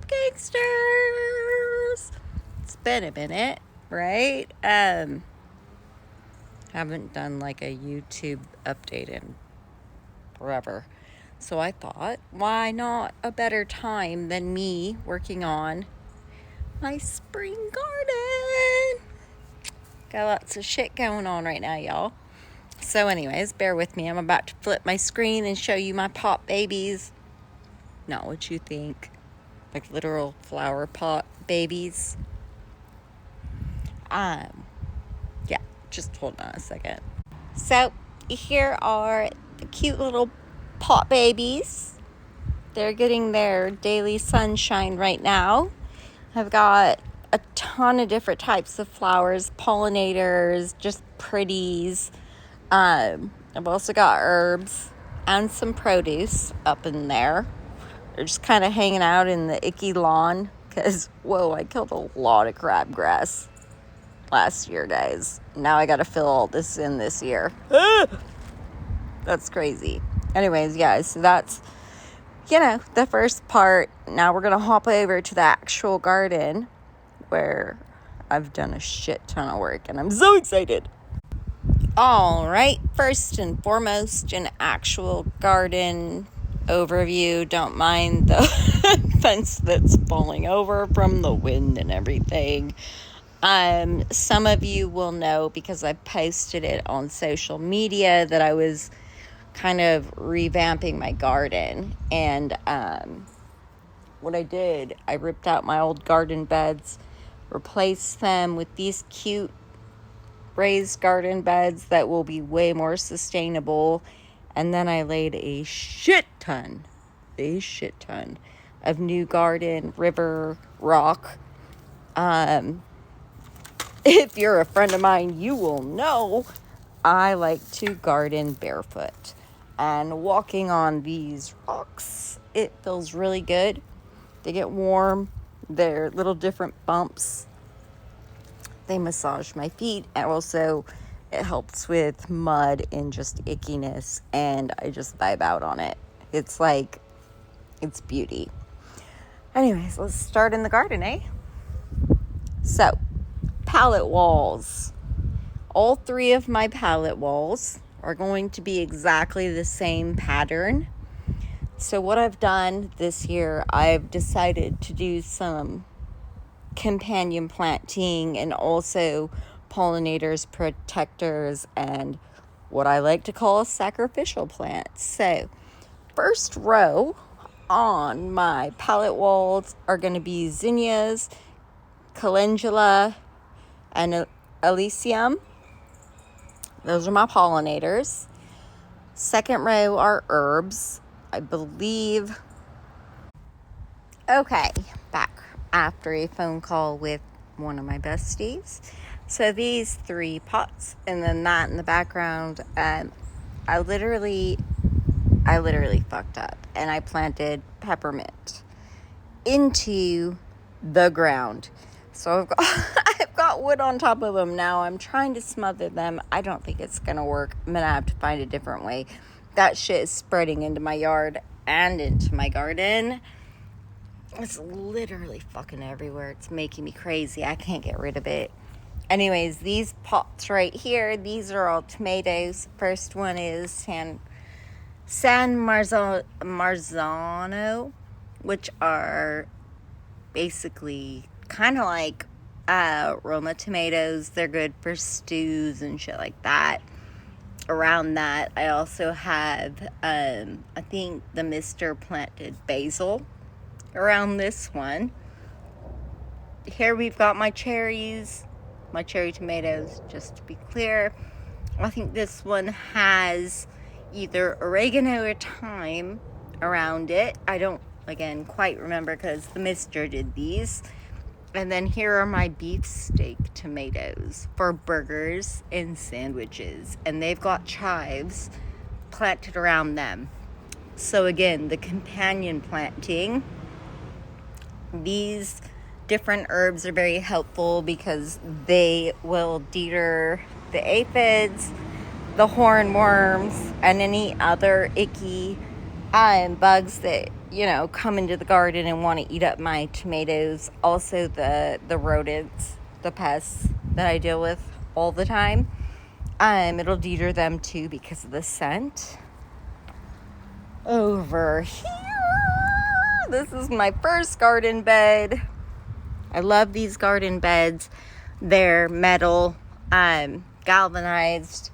up, gangsters? It's been a minute, right? Haven't done like a YouTube update in forever. So I thought, why not a better time than me working on my spring garden? Got lots of shit going on right now, y'all. So anyways, bear with me. I'm about to flip my screen and show you my pot babies. Not what you think. Like literal flower pot babies. Yeah, just hold on a second. So here are the cute little pot babies. They're getting their daily sunshine right now. I've got a ton of different types of flowers, pollinators, just pretties. I've also got herbs and some produce up in there. They're just kind of hanging out in the icky lawn because, whoa, I killed a lot of crabgrass last year, guys. Now I got to fill all this in this year. That's crazy. Anyways, guys, so that's, the first part. Now we're going to hop over to the actual garden where I've done a shit ton of work and I'm so excited. All right, first and foremost, an actual garden overview. Don't mind the fence that's falling over from the wind and everything. Some of you will know because I posted it on social media that I was kind of revamping my garden. And what I did, I ripped out my old garden beds, replaced them with these cute raised garden beds that will be way more sustainable. And then I laid a shit ton of new garden river rock. If you're a friend of mine, you will know I like to garden barefoot. And walking on these rocks, it feels really good. They get warm. They're little different bumps. They massage my feet, and also it helps with mud and just ickiness, and I just vibe out on it. It's beauty. Anyways, let's start in the garden, eh? So, pallet walls. All three of my pallet walls are going to be exactly the same pattern. So what I've done this year, I've decided to do some companion planting and also pollinators, protectors, and what I like to call sacrificial plants. So first row on my pallet walls are going to be zinnias, calendula, and alyssum. Those are my pollinators. Second row are herbs, I believe. Okay, back after a phone call with one of my besties. So these three pots and then that in the background, I literally fucked up and I planted peppermint into the ground. So I've got wood on top of them now. I'm trying to smother them. I don't think it's gonna work. I'm gonna have to find a different way. That shit is spreading into my yard and into my garden. It's literally fucking everywhere. It's making me crazy. I can't get rid of it. Anyways, these pots right here, these are all tomatoes. First one is San Marzano, which are basically kind of like Roma tomatoes. They're good for stews and shit like that. Around that, I also have, I think the mister planted basil around this one. Here we've got my cherries, my cherry tomatoes, just to be clear. I think this one has either oregano or thyme around it. I don't, again, quite remember because the mister did these. And then here are my beefsteak tomatoes for burgers and sandwiches. And they've got chives planted around them. So again, the companion planting. These different herbs are very helpful because they will deter the aphids, the hornworms, and any other icky bugs that come into the garden and want to eat up my tomatoes. Also the rodents, the pests that I deal with all the time. It'll deter them too because of the scent. Over here, this is my first garden bed. I love these garden beds. They're metal, galvanized.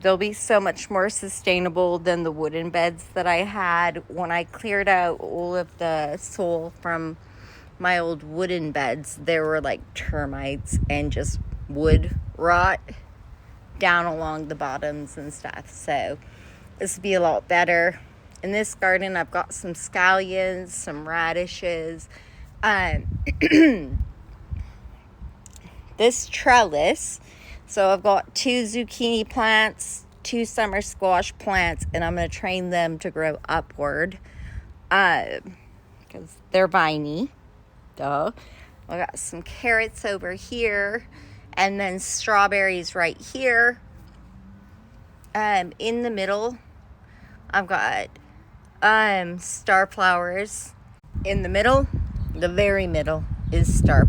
They'll be so much more sustainable than the wooden beds that I had. When I cleared out all of the soil from my old wooden beds, there were like termites and just wood rot down along the bottoms and stuff. So this would be a lot better. In this garden, I've got some scallions, some radishes. This trellis. So I've got 2 zucchini plants, 2 summer squash plants, and I'm going to train them to grow upward because they're viney. Duh. I got some carrots over here, and then strawberries right here. In the middle, I've got star flowers. In the middle, the very middle, is star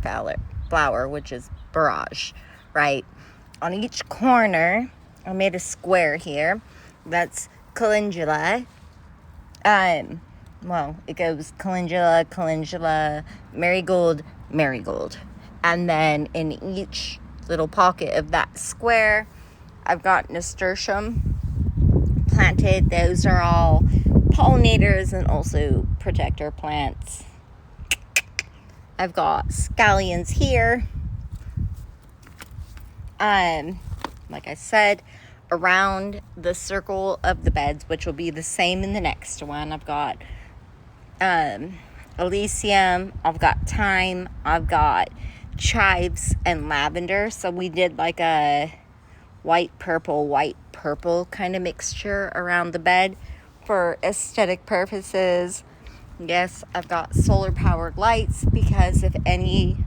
flower, which is barrage, right? On each corner, I made a square here. That's calendula. It goes calendula, marigold. And then in each little pocket of that square, I've got nasturtium planted. Those are all pollinators and also protector plants. I've got scallions here. Like I said, around the circle of the beds, which will be the same in the next one, I've got alyssum, I've got thyme, I've got chives and lavender. So we did like a white purple kind of mixture around the bed for aesthetic purposes. Yes, I've got solar powered lights because if any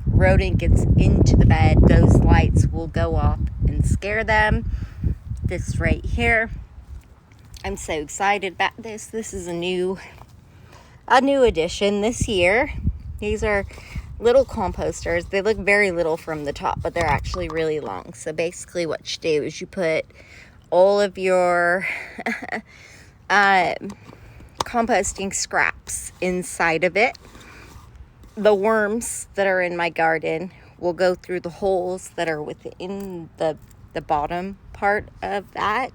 rodent gets into the bed, those lights will go off and scare them. This right here, I'm so excited about this. This is a new addition this year. These are little composters. They look very little from the top, but they're actually really long. So basically what you do is you put all of your composting scraps inside of it. The worms that are in my garden will go through the holes that are within the bottom part of that,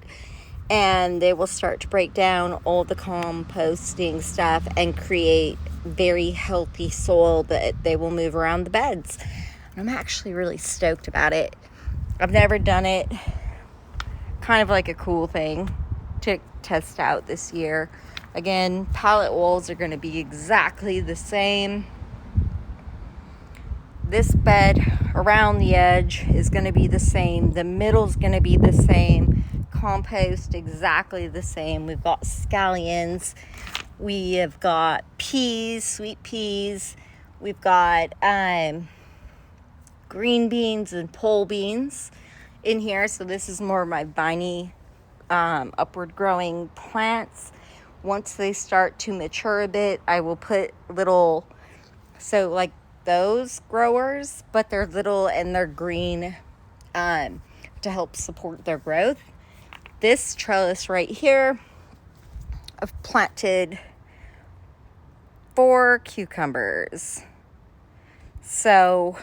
and they will start to break down all the composting stuff and create very healthy soil that they will move around the beds. I'm actually really stoked about it. I've never done it. Kind of like a cool thing to test out this year. Again, pallet walls are going to be exactly the same. This bed around the edge is going to be the same. The middle is going to be the same. Compost exactly the same. We've got scallions. We have got peas, sweet peas. We've got green beans and pole beans in here. So this is more of my viney, upward growing plants. Once they start to mature a bit, I will put little, so like those growers, but they're little and they're green to help support their growth. This trellis right here, I've planted 4 cucumbers. So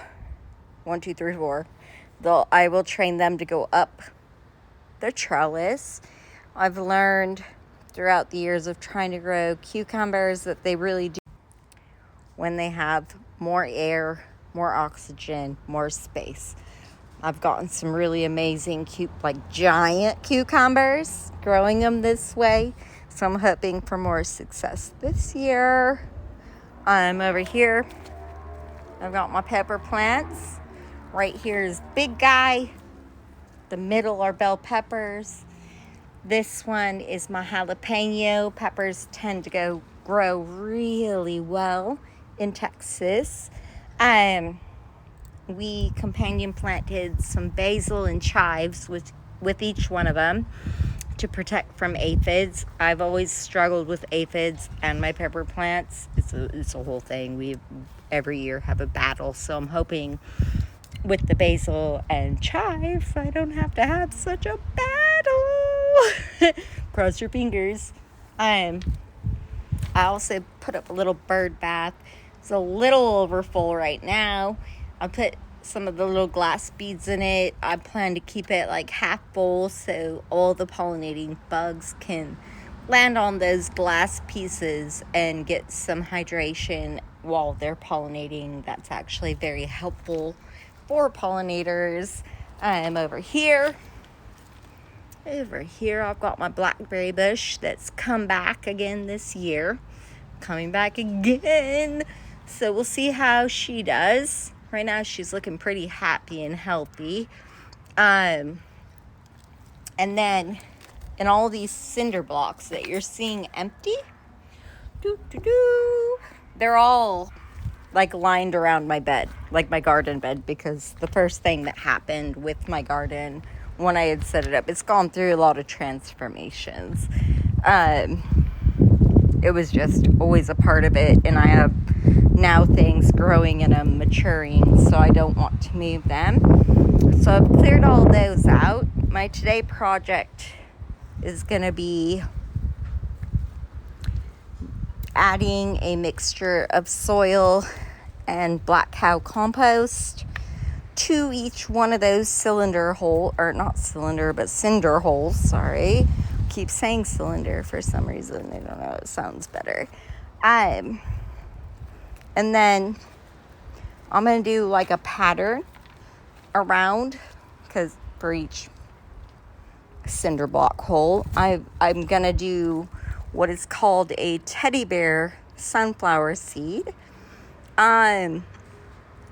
1, 2, 3, 4. I will train them to go up the trellis. I've learned throughout the years of trying to grow cucumbers that they really do when they have more air, more oxygen, more space. I've gotten some really amazing giant cucumbers growing them this way. So I'm hoping for more success this year. I'm over here. I've got my pepper plants. Right here is big guy. The middle are bell peppers. This one is my jalapeno. Peppers tend to grow really well in Texas. We companion planted some basil and chives with each one of them to protect from aphids. I've always struggled with aphids and my pepper plants. It's a whole thing. We every year have a battle. So I'm hoping with the basil and chive, I don't have to have such a battle. Cross your fingers. I also put up a little bird bath. It's a little over full right now. I put some of the little glass beads in it. I plan to keep it like half full so all the pollinating bugs can land on those glass pieces and get some hydration while they're pollinating. That's actually very helpful for pollinators. Over here I've got my blackberry bush that's come back again this year. Coming back again. So we'll see how she does. Right now she's looking pretty happy and healthy. And then in all these cinder blocks that you're seeing empty, they're all like lined around my bed, like my garden bed, because the first thing that happened with my garden when I had set it up, it's gone through a lot of transformations. It was just always a part of it, and I have now things growing and maturing, so I don't want to move them. So I've cleared all those out. My today project is going to be adding a mixture of soil and black cow compost to each one of those cinder holes. Sorry. Keep saying cylinder for some reason. I don't know. It sounds better. And then I'm going to do like a pattern around, because for each cinder block hole, I'm going to do what is called a teddy bear sunflower seed.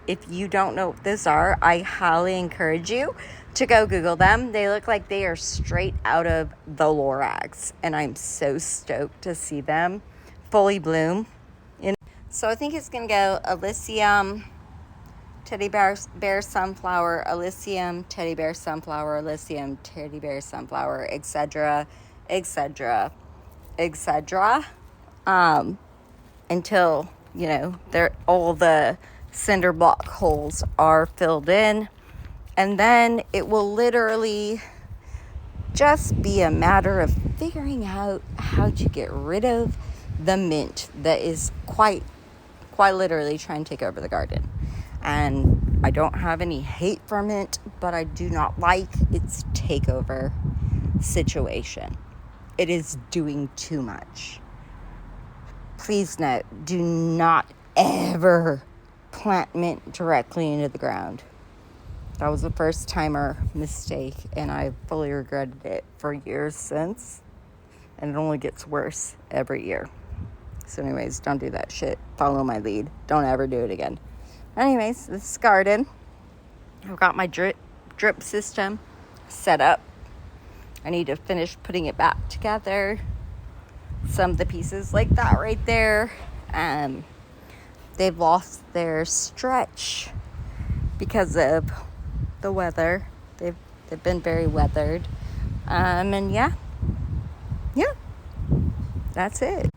If you don't know what those are, I highly encourage you to go Google them. They look like they are straight out of the Lorax, and I'm so stoked to see them fully bloom. So I think it's going to go alyssum, teddy bear sunflower, alyssum, teddy bear sunflower, alyssum, teddy bear sunflower, etc., etc., etc., until, they're all the cinder block holes are filled in. And then it will literally just be a matter of figuring out how to get rid of the mint that is quite literally trying to take over the garden. And I don't have any hate for mint, but I do not like its takeover situation. It is doing too much. Please note, do not ever plant mint directly into the ground. That was a first timer mistake, and I fully regretted it for years since. And it only gets worse every year. So anyways, don't do that shit. Follow my lead. Don't ever do it again. Anyways, this garden, I've got my drip system set up. I need to finish putting it back together. Some of the pieces like that right there, they've lost their stretch because of the weather. They've been very weathered. And yeah, that's it.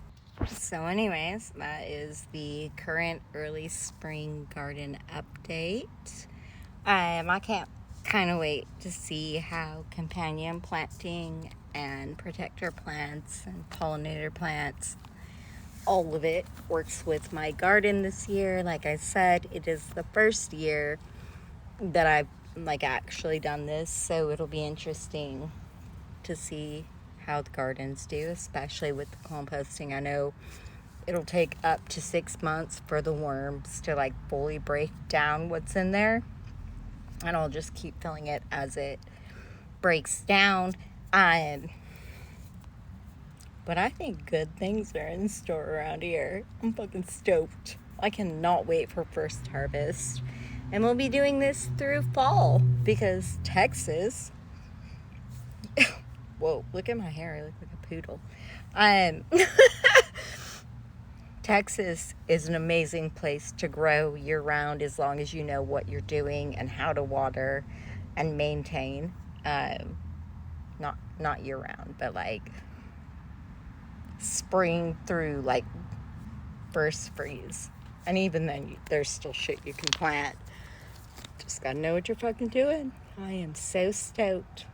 So anyways, that is the current early spring garden update. I can't kind of wait to see how companion planting and protector plants and pollinator plants, all of it works with my garden this year. Like I said, it is the first year that I've actually done this, so it'll be interesting to see how the gardens do, especially with the composting. I know it'll take up to 6 months for the worms to fully break down what's in there, and I'll just keep filling it as it breaks down. But I think good things are in store around here. I'm fucking stoked. I cannot wait for first harvest. And we'll be doing this through fall because Texas... Whoa, look at my hair. I look like a poodle. Texas is an amazing place to grow year-round as long as you know what you're doing and how to water and maintain. Not not year round, but like spring through like first freeze. And even then, there's still shit you can plant. Just gotta know what you're fucking doing. I am so stoked.